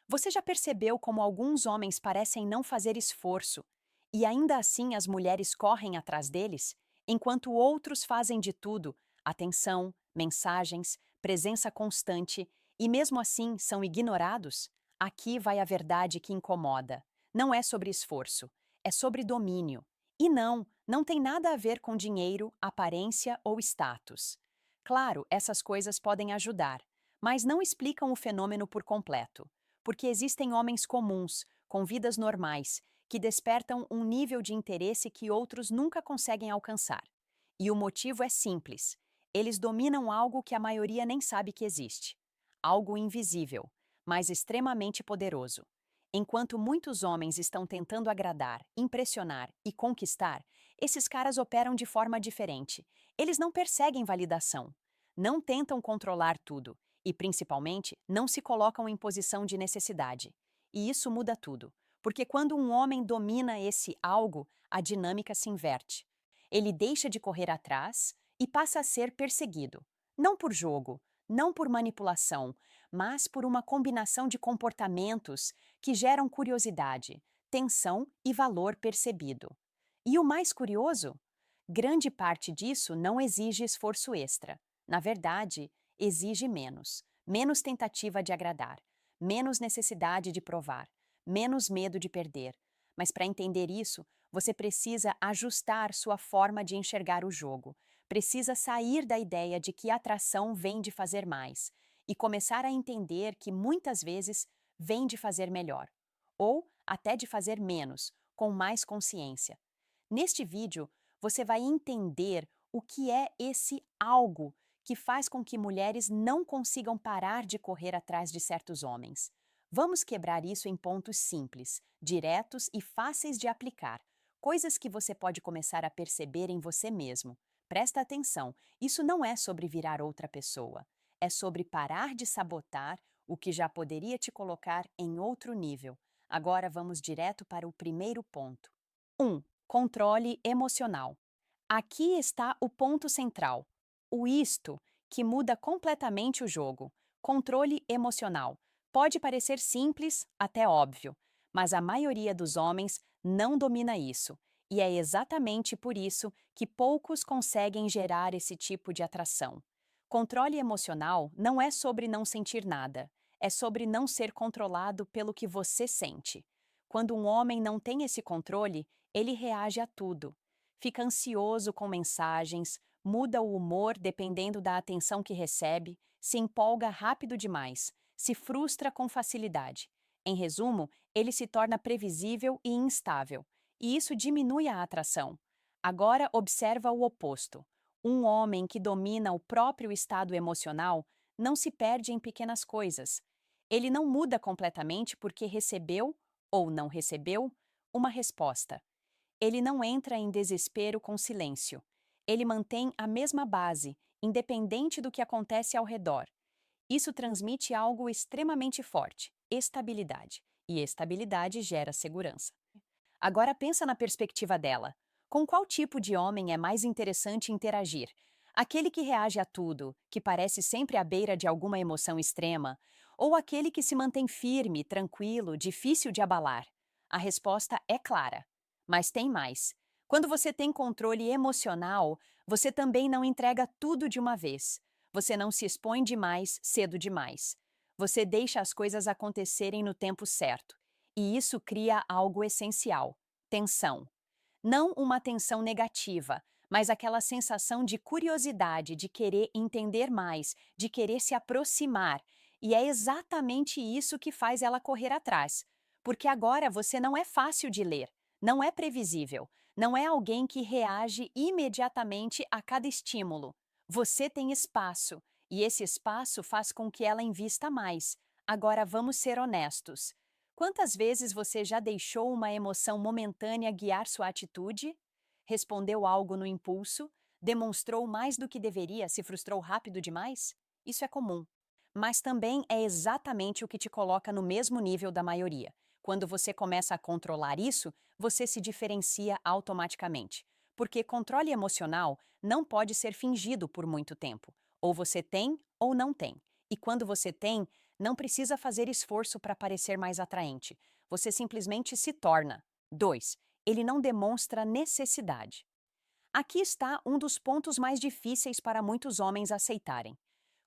Você já percebeu como alguns homens parecem não fazer esforço e ainda assim as mulheres correm atrás deles, enquanto outros fazem de tudo, atenção, mensagens, presença constante, e mesmo assim são ignorados? Aqui vai a verdade que incomoda. Não é sobre esforço, é sobre domínio. E não tem nada a ver com dinheiro, aparência ou status. Claro, essas coisas podem ajudar, mas não explicam o fenômeno por completo. Porque existem homens comuns, com vidas normais, que despertam um nível de interesse que outros nunca conseguem alcançar. E o motivo é simples: eles dominam algo que a maioria nem sabe que existe. Algo invisível, mas extremamente poderoso. Enquanto muitos homens estão tentando agradar, impressionar e conquistar, esses caras operam de forma diferente. Eles não perseguem validação, não tentam controlar tudo e, principalmente, não se colocam em posição de necessidade. E isso muda tudo, porque quando um homem domina esse algo, a dinâmica se inverte. Ele deixa de correr atrás e passa a ser perseguido. Não por jogo, não por manipulação, mas por uma combinação de comportamentos que geram curiosidade, tensão e valor percebido. E o mais curioso? Grande parte disso não exige esforço extra. Na verdade, exige menos. Menos tentativa de agradar, menos necessidade de provar, menos medo de perder. Mas para entender isso, você precisa ajustar sua forma de enxergar o jogo. Precisa sair da ideia de que atração vem de fazer mais e começar a entender que muitas vezes vem de fazer melhor, ou até de fazer menos, com mais consciência. Neste vídeo, você vai entender o que é esse algo que faz com que mulheres não consigam parar de correr atrás de certos homens. Vamos quebrar isso em pontos simples, diretos e fáceis de aplicar, coisas que você pode começar a perceber em você mesmo. Presta atenção, isso não é sobre virar outra pessoa, é sobre parar de sabotar o que já poderia te colocar em outro nível. Agora vamos direto para o primeiro ponto. 1. Controle emocional. Aqui está o ponto central. O isto que muda completamente o jogo. Controle emocional. Pode parecer simples, até óbvio, mas a maioria dos homens não domina isso. E é exatamente por isso que poucos conseguem gerar esse tipo de atração. Controle emocional não é sobre não sentir nada, é sobre não ser controlado pelo que você sente. Quando um homem não tem esse controle, ele reage a tudo. Fica ansioso com mensagens, muda o humor dependendo da atenção que recebe, se empolga rápido demais, se frustra com facilidade. Em resumo, ele se torna previsível e instável, e isso diminui a atração. Agora observa o oposto. Um homem que domina o próprio estado emocional não se perde em pequenas coisas. Ele não muda completamente porque recebeu, ou não recebeu, uma resposta. Ele não entra em desespero com silêncio. Ele mantém a mesma base, independente do que acontece ao redor. Isso transmite algo extremamente forte: estabilidade. E estabilidade gera segurança. Agora pensa na perspectiva dela. Com qual tipo de homem é mais interessante interagir? Aquele que reage a tudo, que parece sempre à beira de alguma emoção extrema, ou aquele que se mantém firme, tranquilo, difícil de abalar? A resposta é clara. Mas tem mais. Quando você tem controle emocional, você também não entrega tudo de uma vez. Você não se expõe demais, cedo demais. Você deixa as coisas acontecerem no tempo certo. E isso cria algo essencial: tensão. Não uma tensão negativa, mas aquela sensação de curiosidade, de querer entender mais, de querer se aproximar. E é exatamente isso que faz ela correr atrás. Porque agora você não é fácil de ler, não é previsível, não é alguém que reage imediatamente a cada estímulo. Você tem espaço, e esse espaço faz com que ela invista mais. Agora vamos ser honestos. Quantas vezes você já deixou uma emoção momentânea guiar sua atitude? Respondeu algo no impulso? Demonstrou mais do que deveria, se frustrou rápido demais? Isso é comum. Mas também é exatamente o que te coloca no mesmo nível da maioria. Quando você começa a controlar isso, você se diferencia automaticamente. Porque controle emocional não pode ser fingido por muito tempo. Ou você tem ou não tem. E quando você tem, Não precisa fazer esforço para parecer mais atraente. Você simplesmente se torna. 2. Ele não demonstra necessidade. Aqui está um dos pontos mais difíceis para muitos homens aceitarem.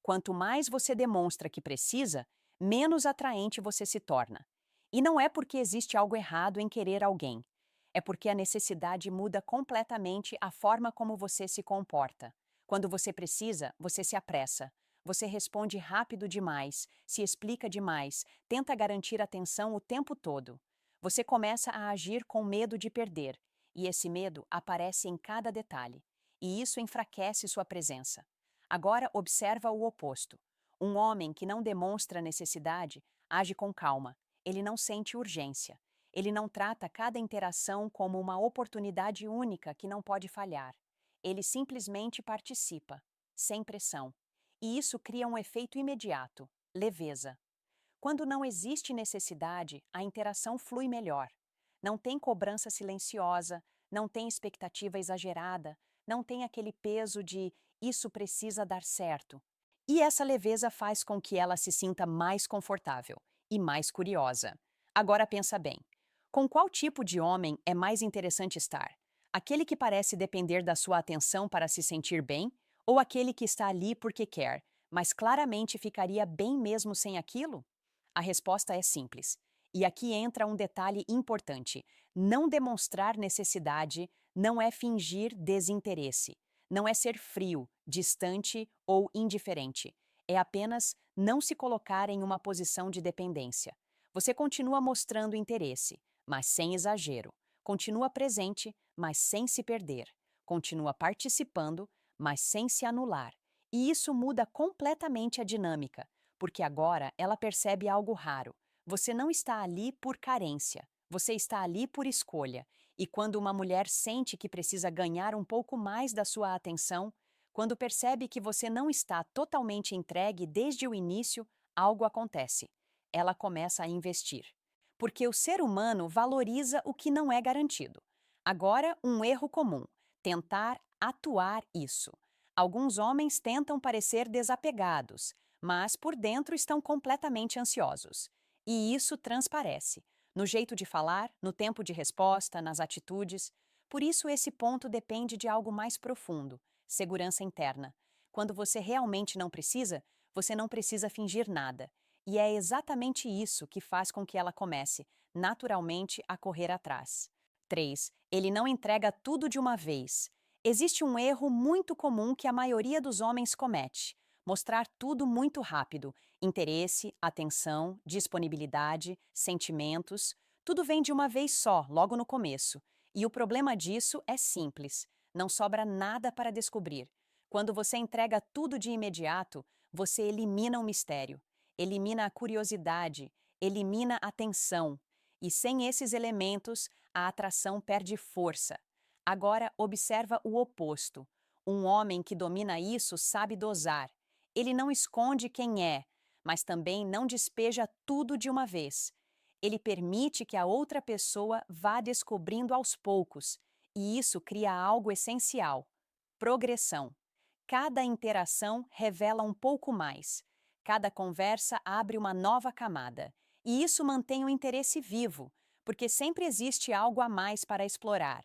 Quanto mais você demonstra que precisa, menos atraente você se torna. E não é porque existe algo errado em querer alguém. É porque a necessidade muda completamente a forma como você se comporta. Quando você precisa, você se apressa. Você responde rápido demais, se explica demais, tenta garantir atenção o tempo todo. Você começa a agir com medo de perder, e esse medo aparece em cada detalhe. E isso enfraquece sua presença. Agora observa o oposto. Um homem que não demonstra necessidade age com calma. Ele não sente urgência. Ele não trata cada interação como uma oportunidade única que não pode falhar. Ele simplesmente participa, sem pressão. E isso cria um efeito imediato: leveza. Quando não existe necessidade, a interação flui melhor. Não tem cobrança silenciosa, não tem expectativa exagerada, não tem aquele peso de isso precisa dar certo. E essa leveza faz com que ela se sinta mais confortável e mais curiosa. Agora pensa bem: com qual tipo de homem é mais interessante estar? Aquele que parece depender da sua atenção para se sentir bem, ou aquele que está ali porque quer, mas claramente ficaria bem mesmo sem aquilo? A resposta é simples. E aqui entra um detalhe importante: não demonstrar necessidade não é fingir desinteresse, não é ser frio, distante ou indiferente. É apenas não se colocar em uma posição de dependência. Você continua mostrando interesse, mas sem exagero. Continua presente, mas sem se perder. Continua participando, mas sem se anular. E isso muda completamente a dinâmica, porque agora ela percebe algo raro. Você não está ali por carência, você está ali por escolha. E quando uma mulher sente que precisa ganhar um pouco mais da sua atenção, quando percebe que você não está totalmente entregue desde o início, algo acontece. Ela começa a investir. Porque o ser humano valoriza o que não é garantido. Agora, um erro comum: tentar atuar isso. Alguns homens tentam parecer desapegados, mas por dentro estão completamente ansiosos. E isso transparece, no jeito de falar, no tempo de resposta, nas atitudes. Por isso, esse ponto depende de algo mais profundo: segurança interna. Quando você realmente não precisa, você não precisa fingir nada. E é exatamente isso que faz com que ela comece, naturalmente, a correr atrás. 3. Ele não entrega tudo de uma vez. Existe um erro muito comum que a maioria dos homens comete: mostrar tudo muito rápido. Interesse, atenção, disponibilidade, sentimentos. Tudo vem de uma vez só, logo no começo. E o problema disso é simples: não sobra nada para descobrir. Quando você entrega tudo de imediato, você elimina o mistério, elimina a curiosidade, elimina a tensão. E sem esses elementos, a atração perde força. Agora, observa o oposto. Um homem que domina isso sabe dosar. Ele não esconde quem é, mas também não despeja tudo de uma vez. Ele permite que a outra pessoa vá descobrindo aos poucos, e isso cria algo essencial: progressão. Cada interação revela um pouco mais. Cada conversa abre uma nova camada. E isso mantém o interesse vivo, porque sempre existe algo a mais para explorar.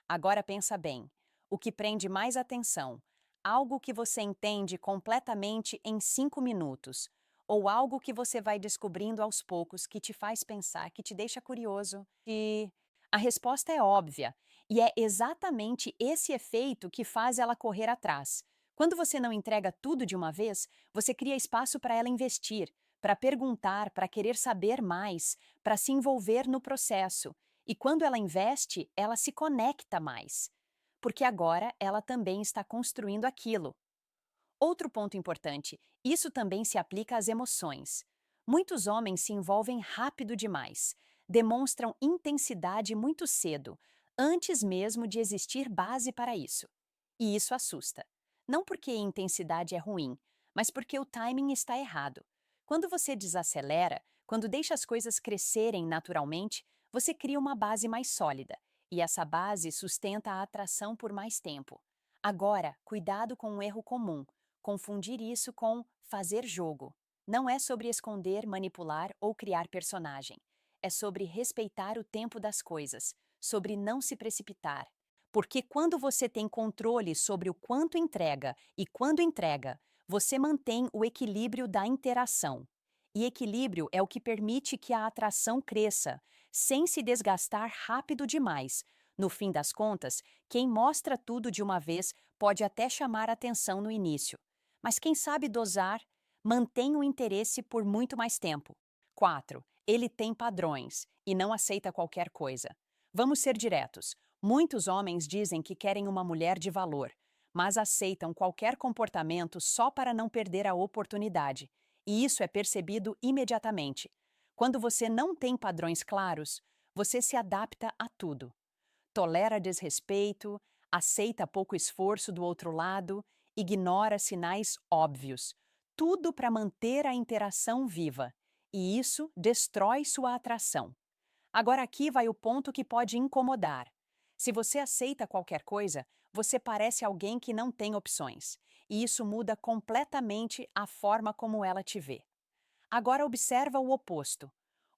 Agora pensa bem: o que prende mais atenção? Algo que você entende completamente em 5 minutos, ou algo que você vai descobrindo aos poucos que te faz pensar, que te deixa curioso? E a resposta é óbvia, e é exatamente esse efeito que faz ela correr atrás. Quando você não entrega tudo de uma vez, você cria espaço para ela investir, para perguntar, para querer saber mais, para se envolver no processo. E quando ela investe, ela se conecta mais, porque agora ela também está construindo aquilo. Outro ponto importante: isso também se aplica às emoções. Muitos homens se envolvem rápido demais, demonstram intensidade muito cedo, antes mesmo de existir base para isso. E isso assusta. Não porque a intensidade é ruim, mas porque o timing está errado. Quando você desacelera, quando deixa as coisas crescerem naturalmente, você cria uma base mais sólida, e essa base sustenta a atração por mais tempo. Agora, cuidado com um erro comum: confundir isso com fazer jogo. Não é sobre esconder, manipular ou criar personagem. É sobre respeitar o tempo das coisas, sobre não se precipitar. Porque quando você tem controle sobre o quanto entrega e quando entrega, você mantém o equilíbrio da interação. E equilíbrio é o que permite que a atração cresça, sem se desgastar rápido demais. No fim das contas, quem mostra tudo de uma vez pode até chamar atenção no início. Mas quem sabe dosar, mantém o interesse por muito mais tempo. 4. Ele tem padrões e não aceita qualquer coisa. Vamos ser diretos. Muitos homens dizem que querem uma mulher de valor, mas aceitam qualquer comportamento só para não perder a oportunidade. E isso é percebido imediatamente. Quando você não tem padrões claros, você se adapta a tudo. Tolera desrespeito, aceita pouco esforço do outro lado, ignora sinais óbvios. Tudo para manter a interação viva. E isso destrói sua atração. Agora aqui vai o ponto que pode incomodar. Se você aceita qualquer coisa, você parece alguém que não tem opções. E isso muda completamente a forma como ela te vê. Agora observa o oposto.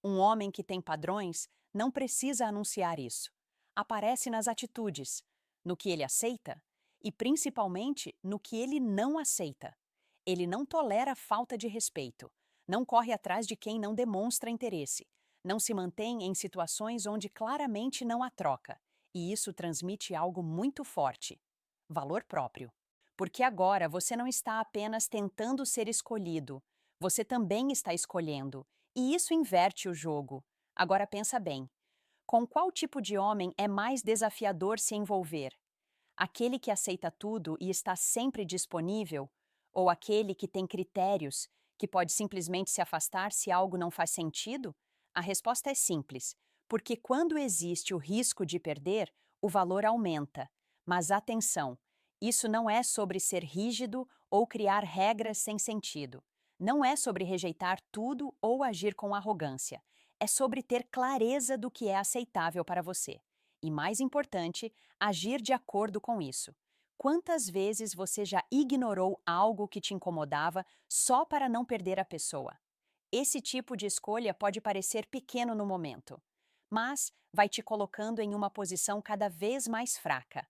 Um homem que tem padrões não precisa anunciar isso. Aparece nas atitudes, no que ele aceita e principalmente no que ele não aceita. Ele não tolera falta de respeito, não corre atrás de quem não demonstra interesse, não se mantém em situações onde claramente não há troca, e isso transmite algo muito forte: valor próprio. Porque agora você não está apenas tentando ser escolhido, você também está escolhendo, e isso inverte o jogo. Agora pensa bem: com qual tipo de homem é mais desafiador se envolver? Aquele que aceita tudo e está sempre disponível? Ou aquele que tem critérios, que pode simplesmente se afastar se algo não faz sentido? A resposta é simples, porque quando existe o risco de perder, o valor aumenta. Mas atenção, isso não é sobre ser rígido ou criar regras sem sentido. Não é sobre rejeitar tudo ou agir com arrogância. É sobre ter clareza do que é aceitável para você. E mais importante, agir de acordo com isso. Quantas vezes você já ignorou algo que te incomodava só para não perder a pessoa? Esse tipo de escolha pode parecer pequeno no momento, mas vai te colocando em uma posição cada vez mais fraca.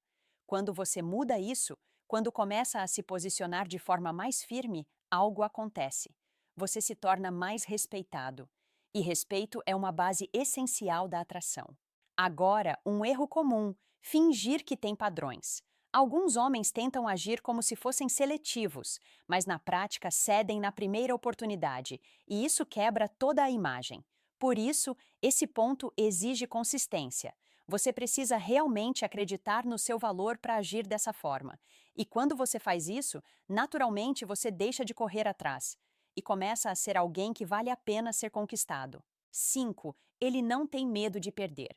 Quando você muda isso, quando começa a se posicionar de forma mais firme, algo acontece. Você se torna mais respeitado. E respeito é uma base essencial da atração. Agora, um erro comum: fingir que tem padrões. Alguns homens tentam agir como se fossem seletivos, mas na prática cedem na primeira oportunidade, e isso quebra toda a imagem. Por isso, esse ponto exige consistência. Você precisa realmente acreditar no seu valor para agir dessa forma. E quando você faz isso, naturalmente você deixa de correr atrás e começa a ser alguém que vale a pena ser conquistado. 5. Ele não tem medo de perder.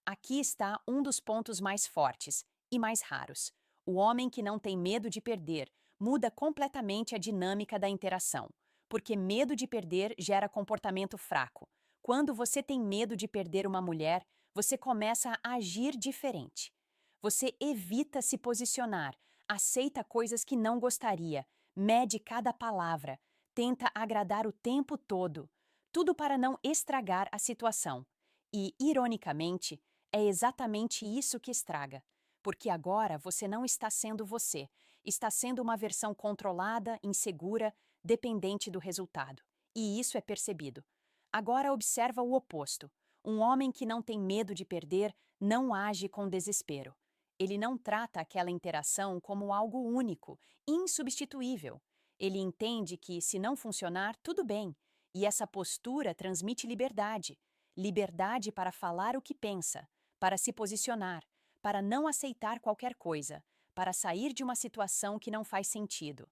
Aqui está um dos pontos mais fortes e mais raros. O homem que não tem medo de perder muda completamente a dinâmica da interação, porque medo de perder gera comportamento fraco. Quando você tem medo de perder uma mulher, você começa a agir diferente. Você evita se posicionar, aceita coisas que não gostaria, mede cada palavra, tenta agradar o tempo todo, tudo para não estragar a situação. E, ironicamente, é exatamente isso que estraga, porque agora você não está sendo você, está sendo uma versão controlada, insegura, dependente do resultado. E isso é percebido. Agora observa o oposto. Um homem que não tem medo de perder não age com desespero. Ele não trata aquela interação como algo único, insubstituível. Ele entende que, se não funcionar, tudo bem. E essa postura transmite liberdade. Liberdade para falar o que pensa, para se posicionar, para não aceitar qualquer coisa, para sair de uma situação que não faz sentido.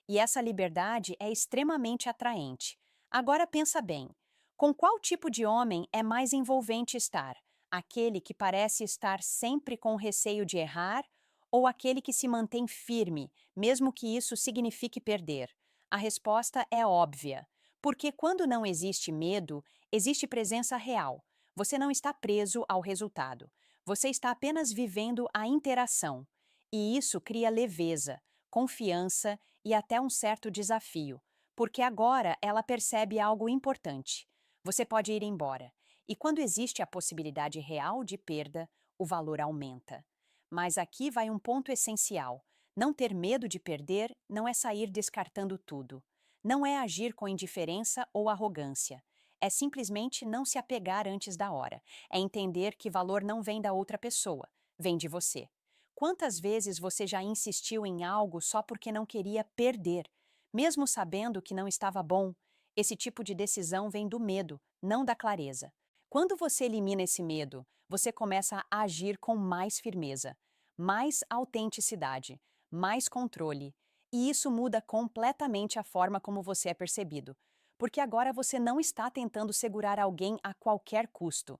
E essa liberdade é extremamente atraente. Agora pensa bem, com qual tipo de homem é mais envolvente estar? Aquele que parece estar sempre com receio de errar ou aquele que se mantém firme, mesmo que isso signifique perder? A resposta é óbvia, porque quando não existe medo, existe presença real. Você não está preso ao resultado. Você está apenas vivendo a interação. E isso cria leveza, confiança e até um certo desafio, porque agora ela percebe algo importante. Você pode ir embora. E quando existe a possibilidade real de perda, o valor aumenta. Mas aqui vai um ponto essencial. Não ter medo de perder não é sair descartando tudo. Não é agir com indiferença ou arrogância. É simplesmente não se apegar antes da hora. É entender que valor não vem da outra pessoa, vem de você. Quantas vezes você já insistiu em algo só porque não queria perder, mesmo sabendo que não estava bom? Esse tipo de decisão vem do medo, não da clareza. Quando você elimina esse medo, você começa a agir com mais firmeza, mais autenticidade, mais controle. E isso muda completamente a forma como você é percebido, porque agora você não está tentando segurar alguém a qualquer custo.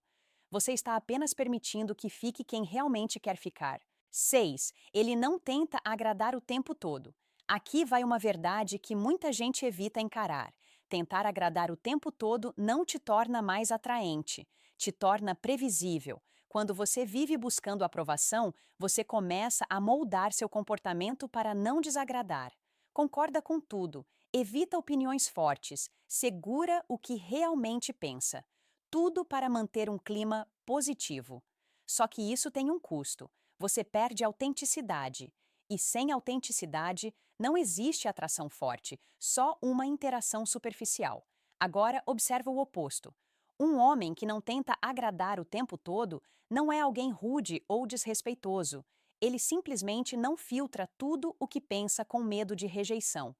Você está apenas permitindo que fique quem realmente quer ficar. 6. Ele não tenta agradar o tempo todo. Aqui vai uma verdade que muita gente evita encarar. Tentar agradar o tempo todo não te torna mais atraente, te torna previsível. Quando você vive buscando aprovação, você começa a moldar seu comportamento para não desagradar. Concorda com tudo, evita opiniões fortes, segura o que realmente pensa. Tudo para manter um clima positivo. Só que isso tem um custo. Você perde autenticidade. E sem autenticidade, não existe atração forte, só uma interação superficial. Agora, observa o oposto. Um homem que não tenta agradar o tempo todo não é alguém rude ou desrespeitoso. Ele simplesmente não filtra tudo o que pensa com medo de rejeição.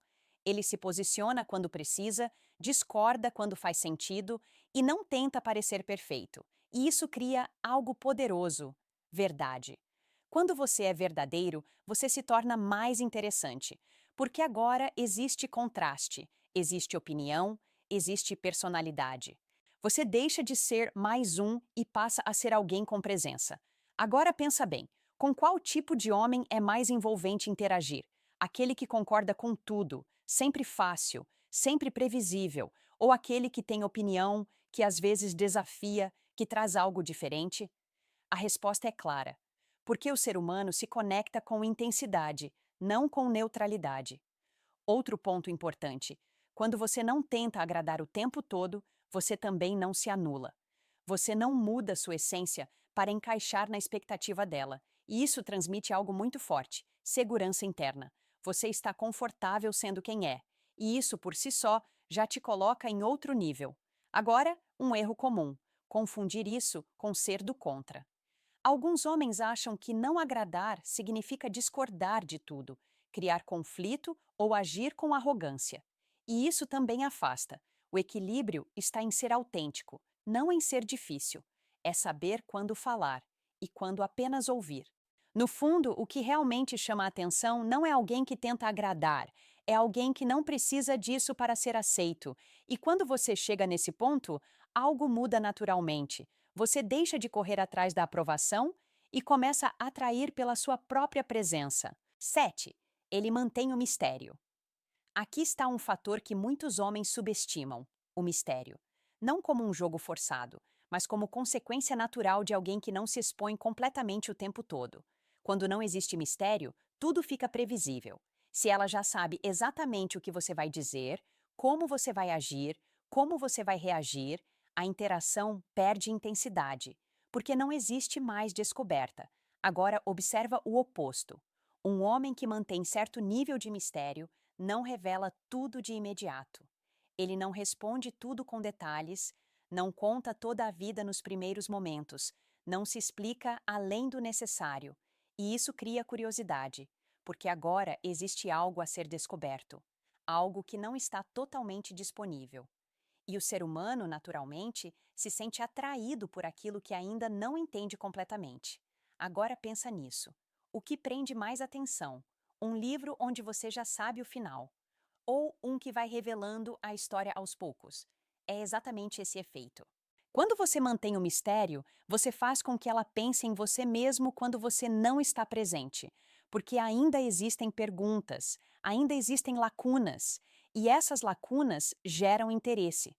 Ele se posiciona quando precisa, discorda quando faz sentido e não tenta parecer perfeito. E isso cria algo poderoso: verdade. Quando você é verdadeiro, você se torna mais interessante, porque agora existe contraste, existe opinião, existe personalidade. Você deixa de ser mais um e passa a ser alguém com presença. Agora pensa bem, com qual tipo de homem é mais envolvente interagir? Aquele que concorda com tudo, sempre fácil, sempre previsível, ou aquele que tem opinião, que às vezes desafia, que traz algo diferente? A resposta é clara. Porque o ser humano se conecta com intensidade, não com neutralidade. Outro ponto importante: quando você não tenta agradar o tempo todo, você também não se anula. Você não muda sua essência para encaixar na expectativa dela, e isso transmite algo muito forte: segurança interna. Você está confortável sendo quem é, e isso por si só já te coloca em outro nível. Agora, um erro comum: confundir isso com ser do contra. Alguns homens acham que não agradar significa discordar de tudo, criar conflito ou agir com arrogância. E isso também afasta. O equilíbrio está em ser autêntico, não em ser difícil. É saber quando falar e quando apenas ouvir. No fundo, o que realmente chama a atenção não é alguém que tenta agradar, é alguém que não precisa disso para ser aceito. E quando você chega nesse ponto, algo muda naturalmente. Você deixa de correr atrás da aprovação e começa a atrair pela sua própria presença. 7. Ele mantém o mistério. Aqui está um fator que muitos homens subestimam: o mistério. Não como um jogo forçado, mas como consequência natural de alguém que não se expõe completamente o tempo todo. Quando não existe mistério, tudo fica previsível. Se ela já sabe exatamente o que você vai dizer, como você vai agir, como você vai reagir, a interação perde intensidade, porque não existe mais descoberta. Agora observa o oposto. Um homem que mantém certo nível de mistério não revela tudo de imediato. Ele não responde tudo com detalhes, não conta toda a vida nos primeiros momentos, não se explica além do necessário. E isso cria curiosidade, porque agora existe algo a ser descoberto, algo que não está totalmente disponível. E o ser humano, naturalmente, se sente atraído por aquilo que ainda não entende completamente. Agora pensa nisso. O que prende mais atenção? Um livro onde você já sabe o final, ou um que vai revelando a história aos poucos? É exatamente esse efeito. Quando você mantém o mistério, você faz com que ela pense em você mesmo quando você não está presente, porque ainda existem perguntas, ainda existem lacunas, e essas lacunas geram interesse.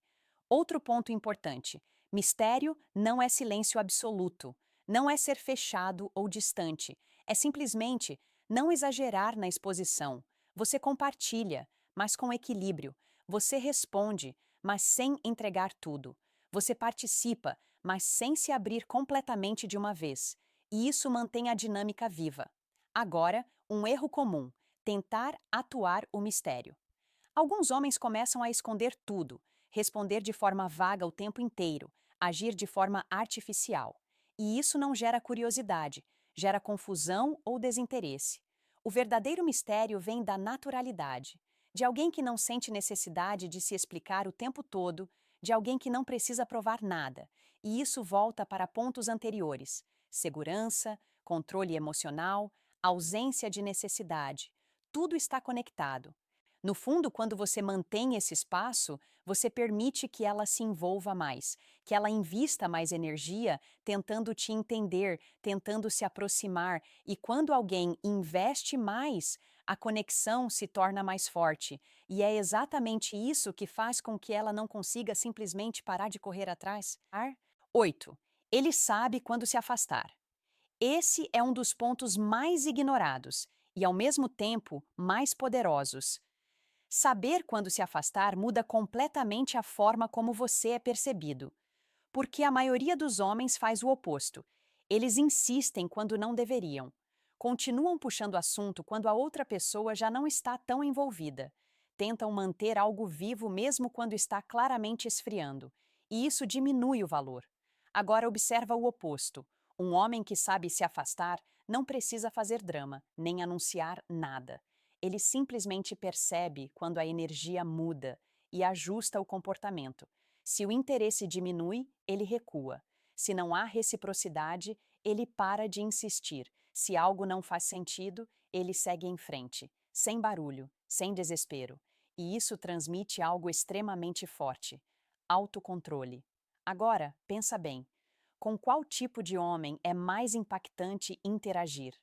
Outro ponto importante: mistério não é silêncio absoluto, não é ser fechado ou distante, é simplesmente não exagerar na exposição. Você compartilha, mas com equilíbrio. Você responde, mas sem entregar tudo. Você participa, mas sem se abrir completamente de uma vez. E isso mantém a dinâmica viva. Agora, um erro comum: tentar atuar o mistério. Alguns homens começam a esconder tudo, responder de forma vaga o tempo inteiro, agir de forma artificial. E isso não gera curiosidade, gera confusão ou desinteresse. O verdadeiro mistério vem da naturalidade, de alguém que não sente necessidade de se explicar o tempo todo, de alguém que não precisa provar nada. E isso volta para pontos anteriores: segurança, controle emocional, ausência de necessidade. Tudo está conectado. No fundo, quando você mantém esse espaço, você permite que ela se envolva mais, que ela invista mais energia tentando te entender, tentando se aproximar. E quando alguém investe mais, a conexão se torna mais forte. E é exatamente isso que faz com que ela não consiga simplesmente parar de correr atrás. 8. Ele sabe quando se afastar. Esse é um dos pontos mais ignorados e, ao mesmo tempo, mais poderosos. Saber quando se afastar muda completamente a forma como você é percebido, porque a maioria dos homens faz o oposto. Eles insistem quando não deveriam. Continuam puxando assunto quando a outra pessoa já não está tão envolvida. Tentam manter algo vivo mesmo quando está claramente esfriando, e isso diminui o valor. Agora observa o oposto. Um homem que sabe se afastar não precisa fazer drama, nem anunciar nada. Ele simplesmente percebe quando a energia muda e ajusta o comportamento. Se o interesse diminui, ele recua. Se não há reciprocidade, ele para de insistir. Se algo não faz sentido, ele segue em frente, sem barulho, sem desespero. E isso transmite algo extremamente forte: autocontrole. Agora, pensa bem: com qual tipo de homem é mais impactante interagir?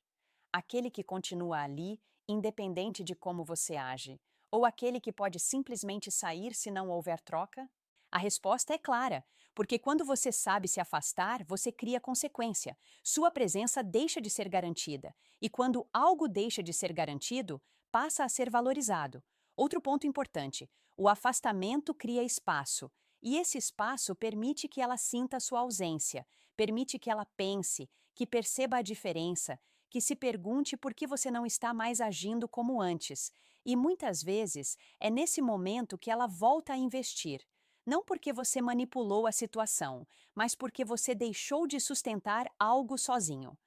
Aquele que continua ali, independente de como você age, ou aquele que pode simplesmente sair se não houver troca? A resposta é clara, porque quando você sabe se afastar, você cria consequência. Sua presença deixa de ser garantida, e quando algo deixa de ser garantido, passa a ser valorizado. Outro ponto importante: o afastamento cria espaço, e esse espaço permite que ela sinta sua ausência, permite que ela pense, que perceba a diferença, que se pergunte por que você não está mais agindo como antes. E muitas vezes é nesse momento que ela volta a investir. Não porque você manipulou a situação, mas porque você deixou de sustentar algo sozinho.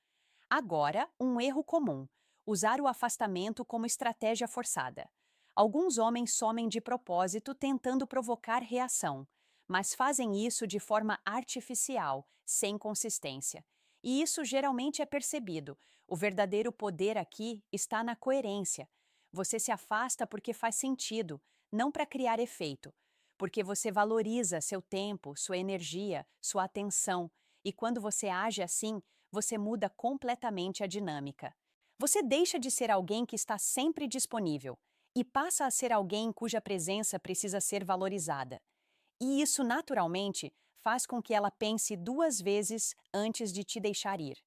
Agora, um erro comum: usar o afastamento como estratégia forçada. Alguns homens somem de propósito tentando provocar reação, mas fazem isso de forma artificial, sem consistência. E isso geralmente é percebido. O verdadeiro poder aqui está na coerência. Você se afasta porque faz sentido, não para criar efeito. Porque você valoriza seu tempo, sua energia, sua atenção. E quando você age assim, você muda completamente a dinâmica. Você deixa de ser alguém que está sempre disponível e passa a ser alguém cuja presença precisa ser valorizada. E isso, naturalmente, faz com que ela pense duas vezes antes de te deixar ir.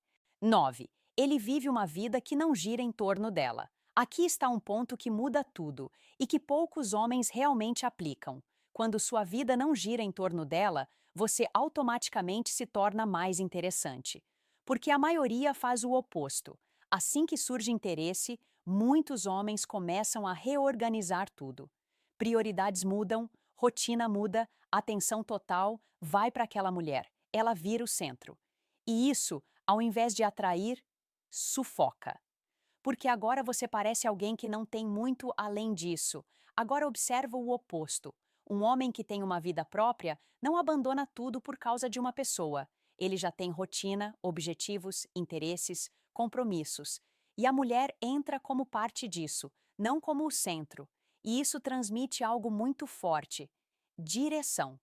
9. Ele vive uma vida que não gira em torno dela. Aqui está um ponto que muda tudo e que poucos homens realmente aplicam. Quando sua vida não gira em torno dela, você automaticamente se torna mais interessante. Porque a maioria faz o oposto. Assim que surge interesse, muitos homens começam a reorganizar tudo. Prioridades mudam, rotina muda, atenção total vai para aquela mulher. Ela vira o centro. E isso, ao invés de atrair, sufoca. Porque agora você parece alguém que não tem muito além disso. Agora observa o oposto. Um homem que tem uma vida própria não abandona tudo por causa de uma pessoa. Ele já tem rotina, objetivos, interesses, compromissos. E a mulher entra como parte disso, não como o centro. E isso transmite algo muito forte: direção.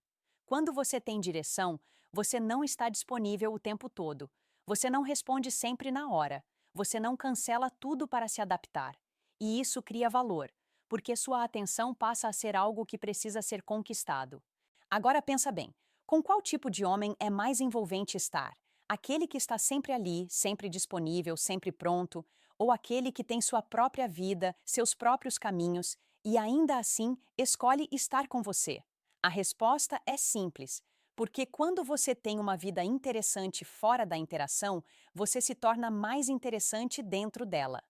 Quando você tem direção, você não está disponível o tempo todo. Você não responde sempre na hora. Você não cancela tudo para se adaptar. E isso cria valor, porque sua atenção passa a ser algo que precisa ser conquistado. Agora pensa bem: com qual tipo de homem é mais envolvente estar? Aquele que está sempre ali, sempre disponível, sempre pronto, ou aquele que tem sua própria vida, seus próprios caminhos e ainda assim escolhe estar com você? A resposta é simples, porque quando você tem uma vida interessante fora da interação, você se torna mais interessante dentro dela.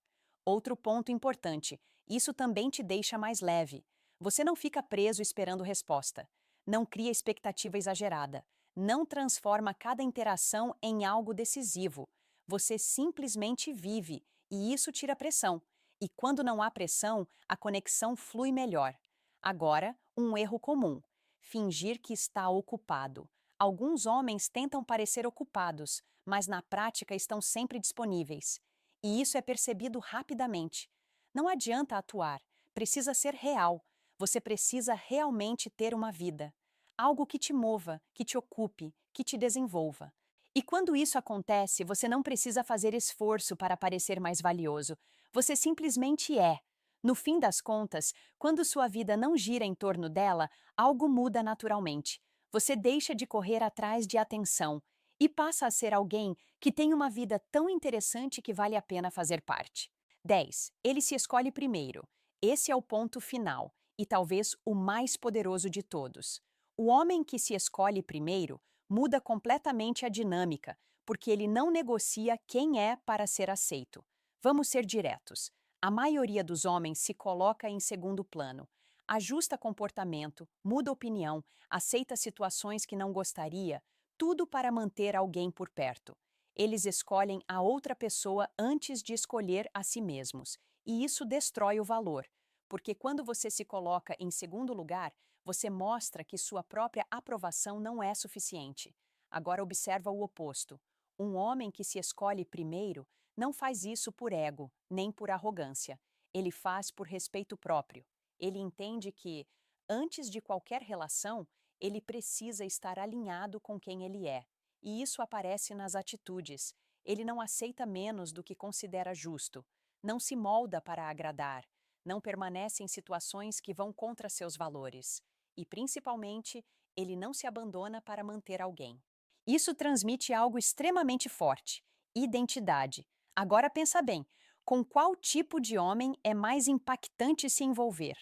Outro ponto importante: isso também te deixa mais leve. Você não fica preso esperando resposta. Não cria expectativa exagerada. Não transforma cada interação em algo decisivo. Você simplesmente vive, e isso tira pressão. E quando não há pressão, a conexão flui melhor. Agora, um erro comum: fingir que está ocupado. Alguns homens tentam parecer ocupados, mas na prática estão sempre disponíveis. E isso é percebido rapidamente. Não adianta atuar, precisa ser real. Você precisa realmente ter uma vida. Algo que te mova, que te ocupe, que te desenvolva. E quando isso acontece, você não precisa fazer esforço para parecer mais valioso. Você simplesmente é. No fim das contas, quando sua vida não gira em torno dela, algo muda naturalmente. Você deixa de correr atrás de atenção e passa a ser alguém que tem uma vida tão interessante que vale a pena fazer parte. 10. Ele se escolhe primeiro. Esse é o ponto final e talvez o mais poderoso de todos. O homem que se escolhe primeiro muda completamente a dinâmica, porque ele não negocia quem é para ser aceito. Vamos ser diretos. A maioria dos homens se coloca em segundo plano. Ajusta comportamento, muda opinião, aceita situações que não gostaria, tudo para manter alguém por perto. Eles escolhem a outra pessoa antes de escolher a si mesmos, e isso destrói o valor, porque quando você se coloca em segundo lugar, você mostra que sua própria aprovação não é suficiente. Agora observa o oposto. Um homem que se escolhe primeiro não faz isso por ego, nem por arrogância. Ele faz por respeito próprio. Ele entende que, antes de qualquer relação, ele precisa estar alinhado com quem ele é. E isso aparece nas atitudes. Ele não aceita menos do que considera justo. Não se molda para agradar. Não permanece em situações que vão contra seus valores. E, principalmente, ele não se abandona para manter alguém. Isso transmite algo extremamente forte: identidade. Agora pensa bem, com qual tipo de homem é mais impactante se envolver?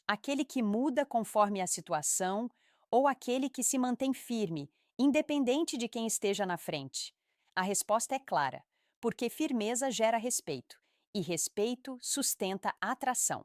Aquele que muda conforme a situação ou aquele que se mantém firme, independente de quem esteja na frente? A resposta é clara, porque firmeza gera respeito, e respeito sustenta atração.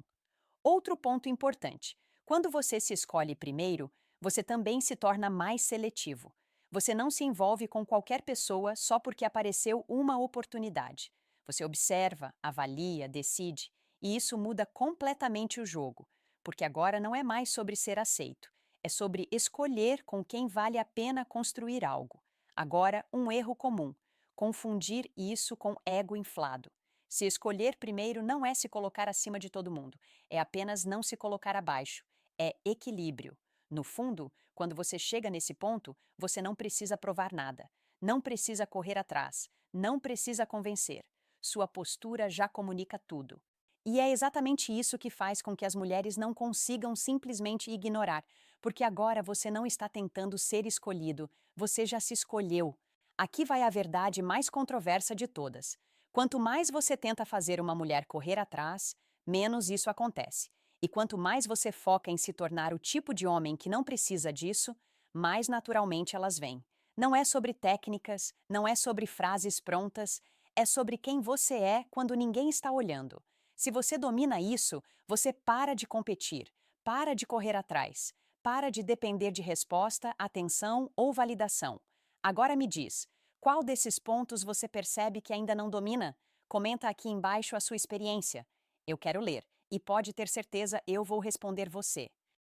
Outro ponto importante: quando você se escolhe primeiro, você também se torna mais seletivo. Você não se envolve com qualquer pessoa só porque apareceu uma oportunidade. Você observa, avalia, decide, e isso muda completamente o jogo, porque agora não é mais sobre ser aceito, é sobre escolher com quem vale a pena construir algo. Agora, um erro comum: confundir isso com ego inflado. Se escolher primeiro não é se colocar acima de todo mundo, é apenas não se colocar abaixo. É equilíbrio. No fundo, quando você chega nesse ponto, você não precisa provar nada. Não precisa correr atrás. Não precisa convencer. Sua postura já comunica tudo. E é exatamente isso que faz com que as mulheres não consigam simplesmente ignorar, porque agora você não está tentando ser escolhido, você já se escolheu. Aqui vai a verdade mais controversa de todas. Quanto mais você tenta fazer uma mulher correr atrás, menos isso acontece. E quanto mais você foca em se tornar o tipo de homem que não precisa disso, mais naturalmente elas vêm. Não é sobre técnicas, não é sobre frases prontas, é sobre quem você é quando ninguém está olhando. Se você domina isso, você para de competir, para de correr atrás, para de depender de resposta, atenção ou validação. Agora me diz, qual desses pontos você percebe que ainda não domina? Comenta aqui embaixo a sua experiência. Eu quero ler, e pode ter certeza eu vou responder você.